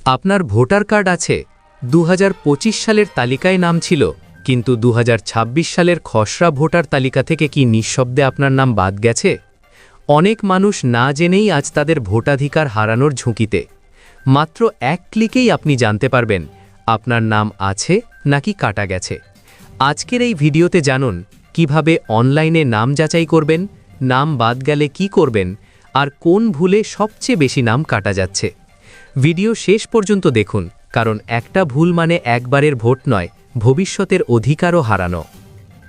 আপনার voter card আছে, 2025 সালের তালিকায় নাম ছিল, কিন্তু 2026 সালের খসড়া ভোটার তালিকা থেকে কি নিঃশব্দে আপনার নাম বাদ গেছে? অনেক মানুষ না জেনেই আজ তাদের ভোটাধিকার হারানোর ঝুঁকিতে। মাত্র এক ক্লিকেই আপনি জানতে পারবেন আপনার নাম আছে নাকি কাটা গেছে। আজকের এই ভিডিওতে জানুন কিভাবে অনলাইনে নাম যাচাই করবেন, নাম বাদ গেলে কি করবেন, আর কোন ভুলে সবচেয়ে বেশি নাম কাটা যাচ্ছে। ভিডিও শেষ পর্যন্ত দেখুন, কারণ একটা ভুল মানে একবারের ভোট নয়, ভবিষ্যতের অধিকারও হারানো।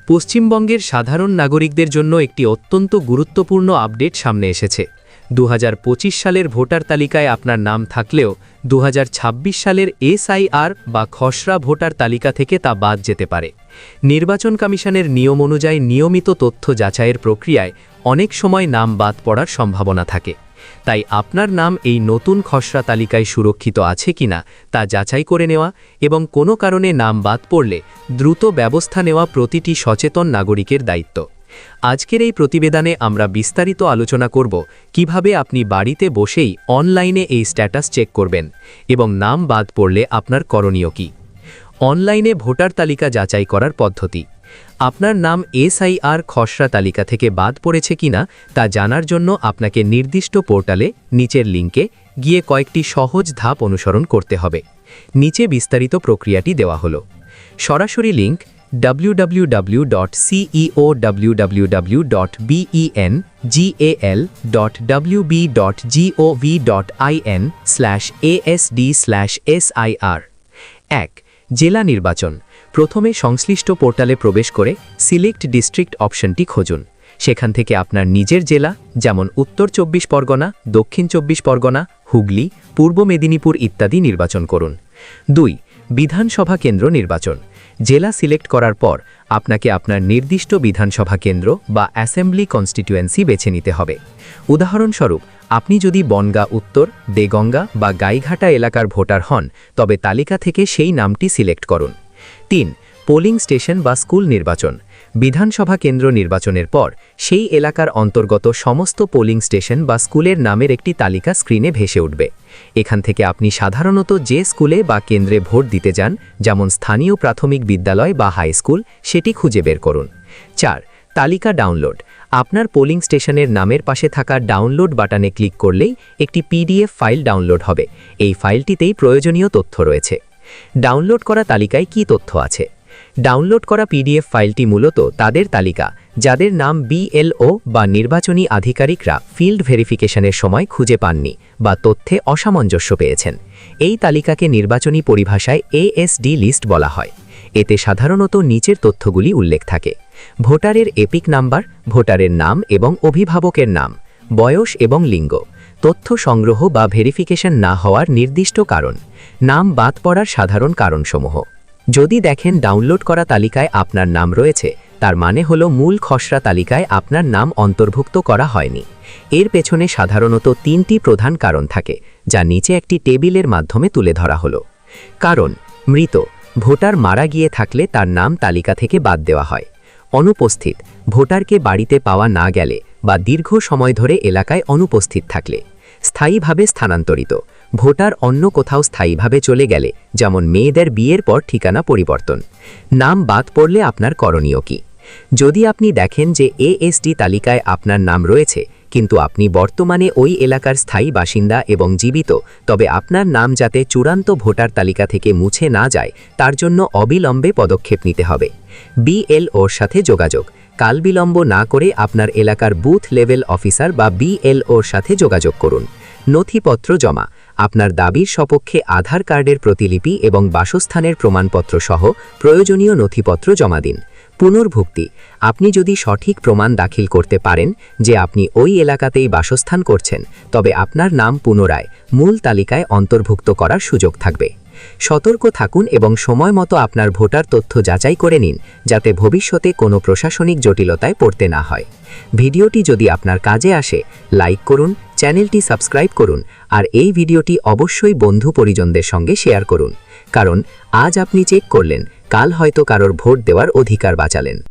পশ্চিমবঙ্গের সাধারণ নাগরিকদের জন্য একটি অত্যন্ত গুরুত্বপূর্ণ আপডেট সামনে এসেছে। 2025 সালের ভোটার তালিকায় আপনার নাম থাকলেও 2026 সালের এসআইআর বা খসড়া ভোটার তালিকা থেকে তা বাদ যেতে পারে। নির্বাচন কমিশনের নিয়ম অনুযায়ী নিয়মিত তথ্য যাচাইয়ের প্রক্রিয়ায় অনেক সময় নাম বাদ পড়ার সম্ভাবনা থাকে। তাই আপনার নাম এই নতুন খসড়া তালিকায় সুরক্ষিত আছে কিনা তা যাচাই করে নেওয়া এবং কোনো কারণে নাম বাদ পড়লে দ্রুত ব্যবস্থা নেওয়া প্রতিটি সচেতন নাগরিকের দায়িত্ব। আজকের এই প্রতিবেদনে আমরা বিস্তারিত আলোচনা করব কিভাবে আপনি বাড়িতে বসেই অনলাইনে এই স্ট্যাটাস চেক করবেন এবং নাম বাদ পড়লে আপনার করণীয় কী। অনলাইনে ভোটার তালিকা যাচাই করার পদ্ধতি। আপনার নাম এসআইআর খসড়া তালিকা থেকে বাদ পড়েছে কিনা তা জানার জন্য আপনাকে নির্দিষ্ট পোর্টালে নিচের লিঙ্কে গিয়ে কয়েকটি সহজ ধাপ অনুসরণ করতে হবে। নিচে বিস্তারিত প্রক্রিয়াটি দেওয়া হলো। সরাসরি লিঙ্ক www.ceo.www.ben.gov.in/asd/sir। 1. জেলা নির্বাচন। প্রথমে সংশ্লিষ্ট পোর্টালে প্রবেশ করে সিলেক্ট ডিস্ট্রিক্ট অপশনটি খুঁজুন। সেখান থেকে আপনার নিজের জেলা, যেমন উত্তর 24 পরগনা, দক্ষিণ 24 পরগনা, হুগলি, পূর্ব মেদিনীপুর ইত্যাদি নির্বাচন করুন। 2. বিধানসভা কেন্দ্র নির্বাচন। জেলা সিলেক্ট করার পর আপনাকে আপনার নির্দিষ্ট বিধানসভা কেন্দ্র বা অ্যাসেম্বলি কনস্টিটিউয়েন্সি বেছে নিতে হবে। উদাহরণস্বরূপ, আপনি যদি বনগাঁ উত্তর, দেগঙ্গা বা গাইঘাটা এলাকার ভোটার হন, তবে তালিকা থেকে সেই নামটি সিলেক্ট করুন। 3. পোলিং স্টেশন বা স্কুল নির্বাচন। বিধানসভা কেন্দ্র নির্বাচনের পর সেই এলাকার অন্তর্গত সমস্ত পোলিং স্টেশন বা স্কুলের নামের একটি তালিকা স্ক্রিনে ভেসে উঠবে। এখান থেকে আপনি সাধারণত যে স্কুলে বা কেন্দ্রে ভোট দিতে যান, যেমন স্থানীয় প্রাথমিক বিদ্যালয় বা হাই স্কুল, সেটি খুঁজে বের করুন। 4. তালিকা ডাউনলোড। আপনার পোলিং স্টেশনের নামের পাশে থাকা ডাউনলোড বাটনে ক্লিক করলেই একটি পিডিএফ ফাইল ডাউনলোড হবে। এই ফাইলটিতেই প্রয়োজনীয় তথ্য রয়েছে। ডাউনলোড করা তালিকায় কি তথ্য আছে? ডাউনলোড করা পিডিএফ ফাইলটি মূলত তাদের তালিকা যাদের নাম বিএলও বা নির্বাচনী আধিকারিকরা ফিল্ড ভেরিফিকেশনের সময় খুঁজে পাননি বা তথ্যে অসামঞ্জস্য পেয়েছেন। এই তালিকাকে নির্বাচনী পরিভাষায় এএসডি লিস্ট বলা হয়। এতে সাধারণত নিচের তথ্যগুলি উল্লেখ থাকে: ভোটারের এপিক নাম্বার, ভোটারের নাম এবং অভিভাবকের নাম, বয়স এবং লিঙ্গ, তথ্য সংগ্রহ বা ভেরিফিকেশন না হওয়ার নির্দিষ্ট কারণ, নাম বাদ পড়ার সাধারণ কারণসমূহ। যদি দেখেন ডাউনলোড করা তালিকায় আপনার নাম রয়েছে, তার মানে হলো মূল খসড়া তালিকায় আপনার নাম অন্তর্ভুক্ত করা হয়নি। এর পেছনে সাধারণত 3টি প্রধান কারণ থাকে, যা নিচে একটি টেবিলের মাধ্যমে তুলে ধরা হলো। কারণ: মৃত, ভোটার মারা গিয়ে থাকলে তার নাম তালিকা থেকে বাদ দেওয়া হয়। অনুপস্থিত, ভোটারকে বাড়িতে পাওয়া না গেলে বা দীর্ঘ সময় ধরে এলাকায় অনুপস্থিত থাকলে। স্থায়ীভাবে স্থানান্তরিত, ভোটার অন্য কোথাও স্থায়ীভাবে চলে গেলে, যেমন মেয়েদের বিয়ের পর ঠিকানা পরিবর্তন। নাম বাদ পড়লে আপনার করণীয় কী? যদি আপনি দেখেন যে এএসডি তালিকায় আপনার নাম রয়েছে কিন্তু আপনি বর্তমানে ওই এলাকার স্থায়ী বাসিন্দা এবং জীবিত, তবে আপনার নাম যাতে চূড়ান্ত ভোটার তালিকা থেকে মুছে না যায় তার জন্য অবিলম্বে পদক্ষেপ নিতে হবে। বিএলওর সাথে যোগাযোগ। কালবিলম্ব না করে আপনার এলাকার বুথ লেভেল অফিসার বা বিএলওর সাথে যোগাযোগ করুন। নথিপত্র জমা। আপনার দাবির সপক্ষে আধার কার্ডের প্রতিলিপি এবং বাসস্থানের প্রমাণপত্র সহ প্রয়োজনীয় নথিপত্র জমা দিন। পুনর্ভুক্তি। আপনি যদি সঠিক প্রমাণ দাখিল করতে পারেন যে আপনি ওই এলাকাতেই বাসস্থান করছেন, তবে আপনার নাম পুনরায় মূল তালিকায় অন্তর্ভুক্ত করার সুযোগ থাকবে। সতর্ক থাকুন এবং সময় মতো আপনার ভোটার তথ্য যাচাই করে নিন, যাতে ভবিষ্যতে কোনো প্রশাসনিক জটিলতায় পড়তে না হয়। ভিডিওটি যদি আপনার কাজে আসে, লাইক করুন, চ্যানেলটি সাবস্ক্রাইব করুন আর এই ভিডিওটি অবশ্যই বন্ধু পরিজনদের সঙ্গে শেয়ার করুন, কারণ আজ আপনি চেক করলেন, কাল হয়তো কারোর ভোট দেওয়ার অধিকার বাঁচালেন।